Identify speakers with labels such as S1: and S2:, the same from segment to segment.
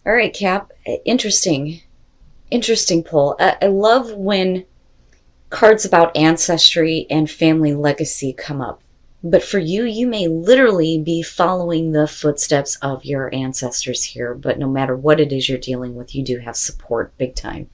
S1: All right, Cap. Interesting. Interesting pull. I love when cards about ancestry and family legacy come up. But for you, you may literally be following the footsteps of your ancestors here. But no matter what it is you're dealing with, you do have support big time.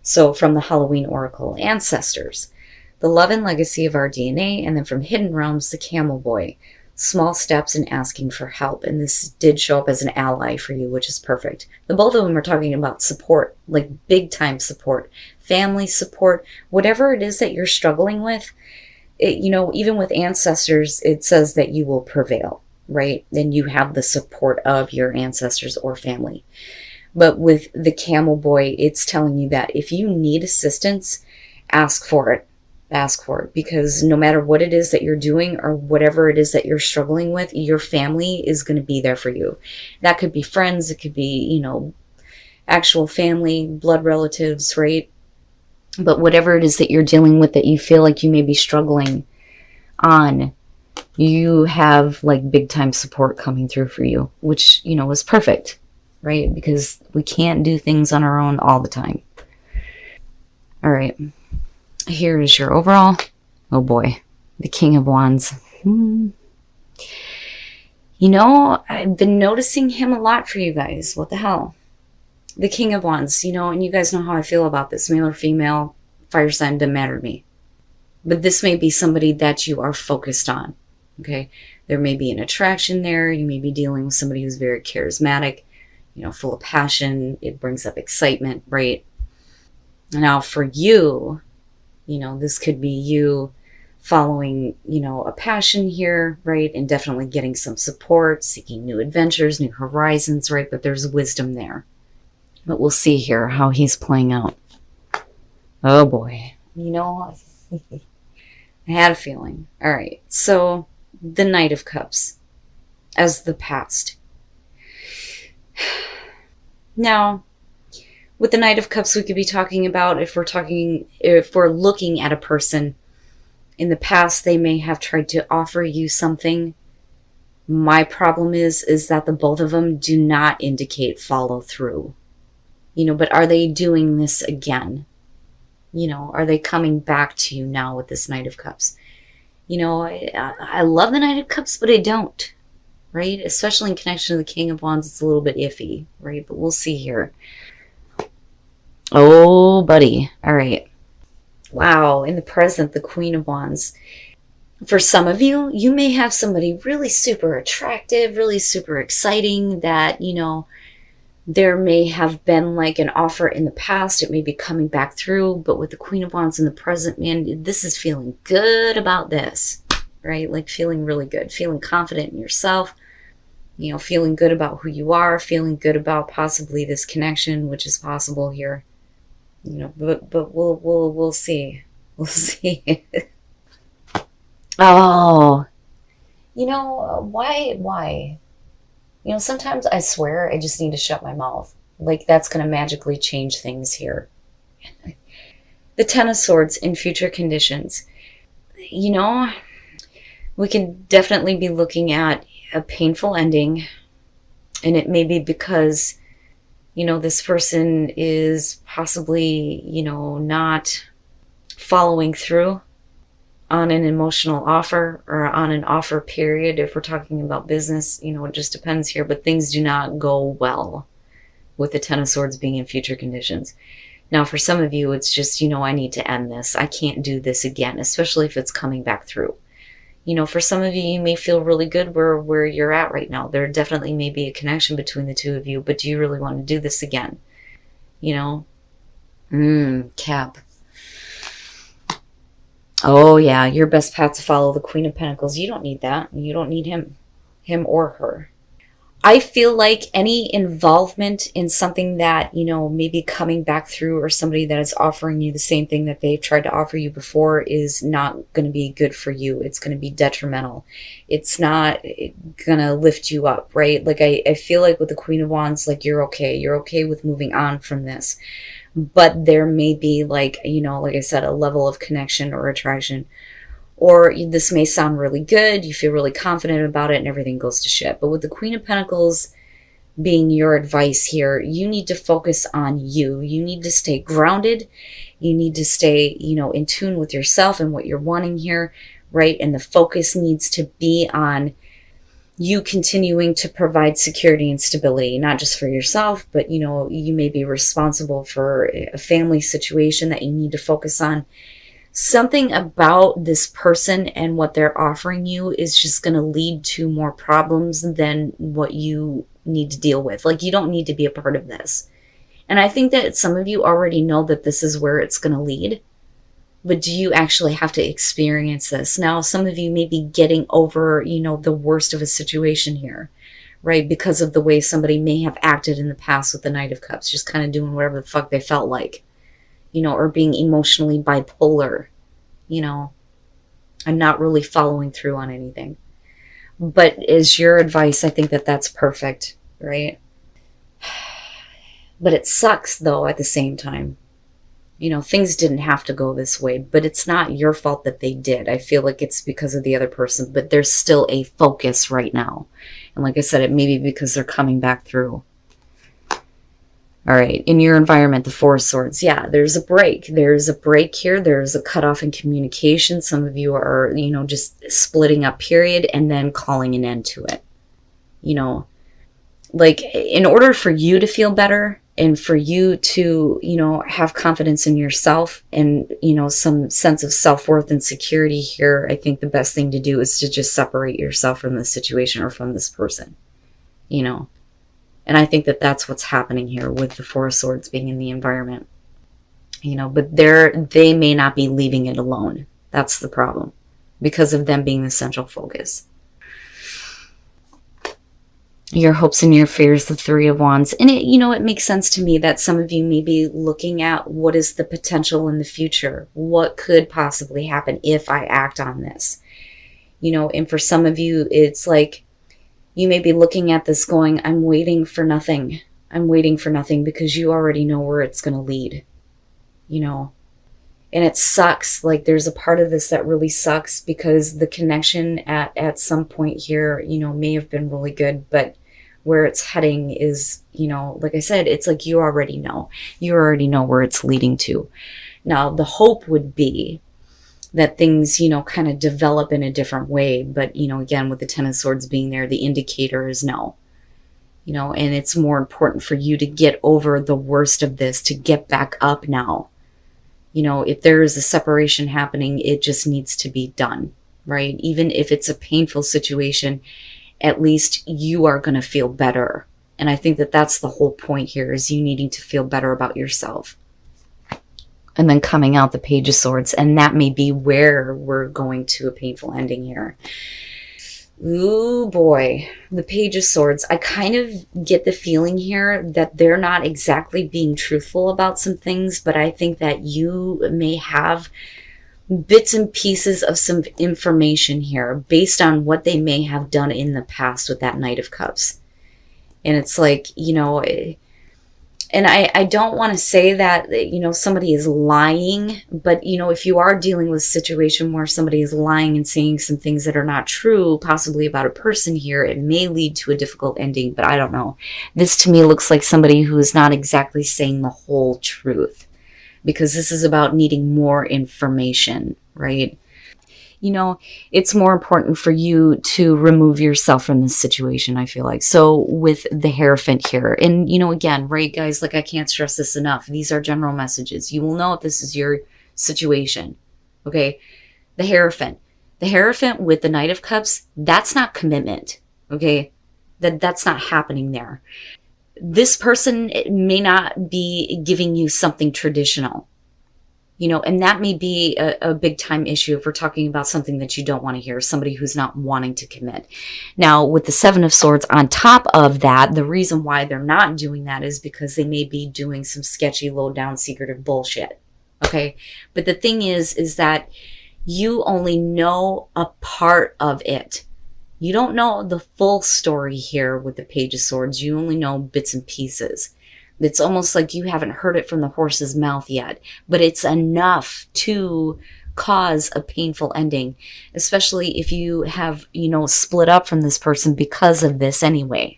S1: So from the Halloween Oracle, ancestors, the love and legacy of our DNA, and then from Hidden Realms, the Camel Boy, small steps in asking for help. And this did show up as an ally for you, which is perfect. The both of them are talking about support, like big time support, family support, whatever it is that you're struggling with. Even with ancestors, it says that you will prevail, right? And you have the support of your ancestors or family. But with the Camel Boy, it's telling you that if you need assistance, ask for it. Ask for it, because no matter what it is that you're doing or whatever it is that you're struggling with, your family is going to be there for you. That could be friends, it could be, actual family, blood relatives, right? But whatever it is that you're dealing with that you feel like you may be struggling on, you have like big time support coming through for you, which, is perfect, right? Because we can't do things on our own all the time. All right. Here is your overall. Oh boy. The King of Wands. I've been noticing him a lot for you guys. What the hell? The King of Wands, and you guys know how I feel about this. Male or female, fire sign, doesn't matter to me. But this may be somebody that you are focused on, okay? There may be an attraction there. You may be dealing with somebody who's very charismatic, full of passion. It brings up excitement, right? Now for you, this could be you following, a passion here, right? And definitely getting some support, seeking new adventures, new horizons, right? But there's wisdom there. But we'll see here how he's playing out. Oh boy. I had a feeling. All right. So the Knight of Cups as the past. Now, with the Knight of Cups, we could be talking about if we're looking at a person in the past, they may have tried to offer you something. My problem is that the both of them do not indicate follow through. But are they doing this again? Are they coming back to you now with this Knight of Cups? I love the Knight of Cups, but I don't, right? Especially in connection to the King of Wands, it's a little bit iffy, right? But we'll see here. Oh, buddy. All right. Wow. In the present, the Queen of Wands. For some of you, you may have somebody really super attractive, really super exciting that, there may have been like an offer in the past. It may be coming back through, but with the Queen of Wands in the present, man, this is feeling good about this, right? Like feeling really good, feeling confident in yourself, feeling good about who you are, feeling good about possibly this connection, which is possible here, but we'll see. We'll see. Oh, why? Sometimes I swear I just need to shut my mouth. Like that's going to magically change things here. The Ten of Swords in future conditions. We can definitely be looking at a painful ending. And it may be because, this person is possibly, not following through on an emotional offer or on an offer period. If we're talking about business, it just depends here, but things do not go well with the Ten of Swords being in future conditions. Now, for some of you, it's just, I need to end this. I can't do this again, especially if it's coming back through. For some of you, you may feel really good where you're at right now. There definitely may be a connection between the two of you, but do you really want to do this again? Cap. Oh yeah, your best path to follow the Queen of Pentacles. You don't need that. You don't need him or her. I feel like any involvement in something that, maybe coming baback through, or somebody that is offering you the same thing that they've tried to offer you before, is not going to be good for you. It's going to be detrimental. It's not going to lift you up, right? Like I feel like with the Queen of Wands, like you're okay. You're okay with moving on from this. But there may be like, like I said, a level of connection or attraction. Or this may sound really good, you feel really confident about it, and everything goes to shit. But with the Queen of Pentacles, being your advice here, you need to focus on you. You need to stay grounded. You need to stay, you know, in tune with yourself and what you're wanting here, right? And the focus needs to be on you continuing to provide security and stability, not just for yourself, but, you know, you may be responsible for a family situation that you need to focus on. Something about this person and what they're offering you is just going to lead to more problems than what you need to deal with. Like, you don't need to be a part of this. And I think that some of you already know that this is where it's going to lead. But do you actually have to experience this? Now, some of you may be getting over, you know, the worst of a situation here, right? Because of the way somebody may have acted in the past with the Knight of Cups, just kind of doing whatever the fuck they felt like, you know, or being emotionally bipolar, you know, and not really following through on anything. But as your advice, I think that that's perfect, right? But it sucks, though, at the same time. You know, things didn't have to go this way, but it's not your fault that they did. I feel like it's because of the other person, but there's still a focus right now. And like I said, it may be because they're coming back through. All right, in your environment, the Four of Swords. Yeah, there's a break. There's a break here. There's a cutoff in communication. Some of you are, you know, just splitting up, period, and then calling an end to it. You know, like, in order for you to feel better, and for you to, you know, have confidence in yourself and, you know, some sense of self-worth and security here, I think the best thing to do is to just separate yourself from this situation or from this person, you know. And I think that that's what's happening here with the Four of Swords being in the environment, you know, but they may not be leaving it alone. That's the problem, because of them being the central focus. Your hopes and your fears, the Three of Wands. And it, you know, it makes sense to me that some of you may be looking at what is the potential in the future? What could possibly happen if I act on this? You know, and for some of you, it's like you may be looking at this going, I'm waiting for nothing. I'm waiting for nothing, because you already know where it's going to lead, you know. And it sucks. Like, there's a part of this that really sucks, because the connection at some point here, you know, may have been really good, but where it's heading is, you know, like I said, it's like you already know. You already know where it's leading to. Now, the hope would be that things, you know, kind of develop in a different way. But, you know, again, with the Ten of Swords being there, the indicator is no. You know, and it's more important for you to get over the worst of this, to get back up now. You know, if there is a separation happening, it just needs to be done, right? Even if it's a painful situation, at least you are going to feel better. And I think that that's the whole point here, is you needing to feel better about yourself. And then coming out the Page of Swords. And that may be where we're going to a painful ending here. Ooh, boy. The Page of Swords. I kind of get the feeling here that they're not exactly being truthful about some things, but I think that you may have bits and pieces of some information here based on what they may have done in the past with that Knight of Cups. And it's like, you know, and I don't want to say that, you know, somebody is lying, but, you know, if you are dealing with a situation where somebody is lying and saying some things that are not true, possibly about a person here, it may lead to a difficult ending, but I don't know. This to me looks like somebody who is not exactly saying the whole truth, because this is about needing more information, right? You know, it's more important for you to remove yourself from this situation, I feel like. So with the Hierophant here, and, you know, again, right, guys, like, I can't stress this enough. These are general messages. You will know if this is your situation, okay? The Hierophant. The Hierophant with the Knight of Cups, that's not commitment, okay? That's not happening there. This person may not be giving you something traditional. You know, and that may be a big time issue if we're talking about something that you don't want to hear, somebody who's not wanting to commit. Now, with the Seven of Swords on top of that, the reason why they're not doing that is because they may be doing some sketchy, low down, secretive bullshit. Okay. But the thing is that you only know a part of it. You don't know the full story here with the Page of Swords. You only know bits and pieces. It's almost like you haven't heard it from the horse's mouth yet, but it's enough to cause a painful ending, especially if you have, you know, split up from this person because of this anyway,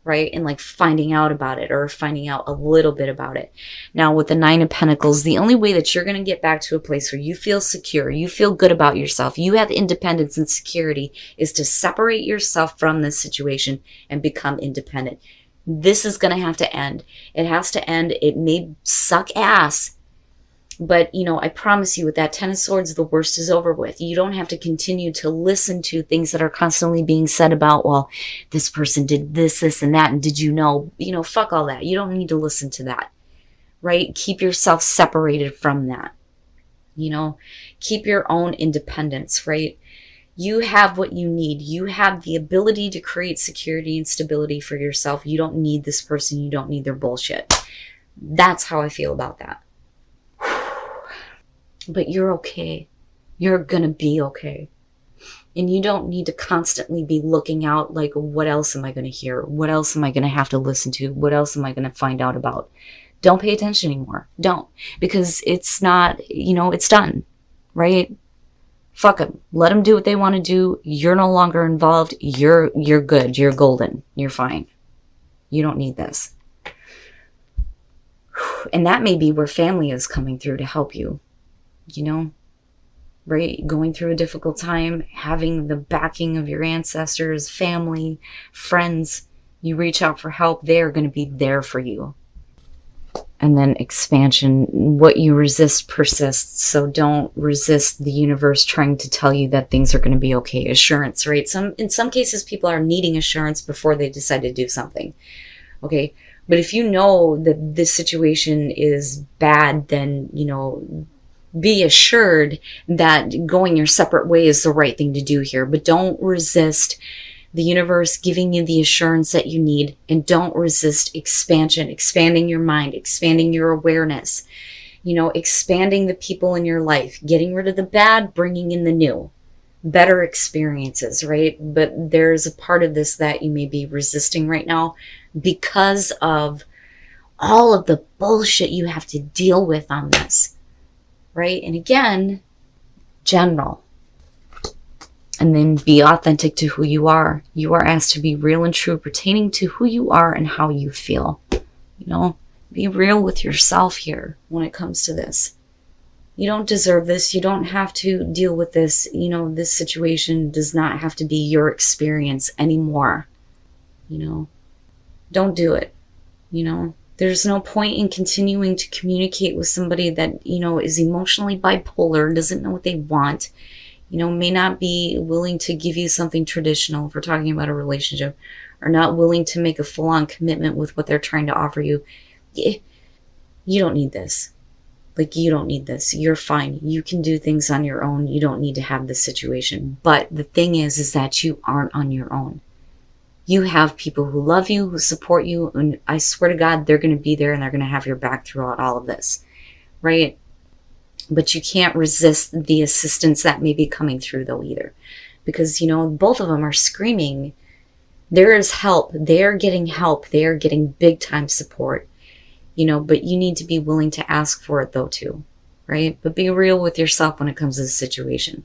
S1: right? And like finding out about it, or finding out a little bit about it. Now with the Nine of Pentacles, the only way that you're going to get back to a place where you feel secure, you feel good about yourself, you have independence and security, is to separate yourself from this situation and become independent. This is going to have to end. It has to end. It may suck ass, but, you know, I promise you with that Ten of Swords, the worst is over with. You don't have to continue to listen to things that are constantly being said about, well, this person did this, this, and that, and did you know, fuck all that. You don't need to listen to that, right? Keep yourself separated from that, keep your own independence, right? You have what you need. You have the ability to create security and stability for yourself. You don't need this person. You don't need their bullshit. That's how I feel about that. But you're okay. You're gonna be okay. And you don't need to constantly be looking out like, what else am I gonna hear? What else am I gonna have to listen to? What else am I gonna find out about? Don't pay attention anymore. Don't. Because it's not, it's done, right? Fuck them. Let them do what they want to do. You're no longer involved. You're good. You're golden. You're fine. You don't need this. And that may be where family is coming through to help you. Right? Going through a difficult time, having the backing of your ancestors, family, friends. You reach out for help, they're going to be there for you. And then expansion, what you resist persists. So don't resist the universe trying to tell you that things are going to be okay. Assurance, right? In some cases, people are needing assurance before they decide to do something. Okay. But if you know that this situation is bad, then, be assured that going your separate way is the right thing to do here. But don't resist the universe giving you the assurance that you need, and don't resist expansion, expanding your mind, expanding your awareness, expanding the people in your life, getting rid of the bad, bringing in the new, better experiences, right? But there's a part of this that you may be resisting right now because of all of the bullshit you have to deal with on this, right? And again, general. And then be authentic to who you are. You are asked to be real and true pertaining to who you are and how you feel. Be real with yourself here when it comes to this. You don't deserve this. You don't have to deal with this. This situation does not have to be your experience anymore. Don't do it. There's no point in continuing to communicate with somebody that, is emotionally bipolar, doesn't know what they want, may not be willing to give you something traditional if we're talking about a relationship, or not willing to make a full-on commitment with what they're trying to offer you. You don't need this. You don't need this. You're fine. You can do things on your own. You don't need to have this situation. But the thing is that you aren't on your own. You have people who love you, who support you, and I swear to God, they're going to be there and they're going to have your back throughout all of this, right? But you can't resist the assistance that may be coming through though either. Because, both of them are screaming, there is help. They are getting help. They are getting big time support, but you need to be willing to ask for it though too, right? But be real with yourself when it comes to the situation.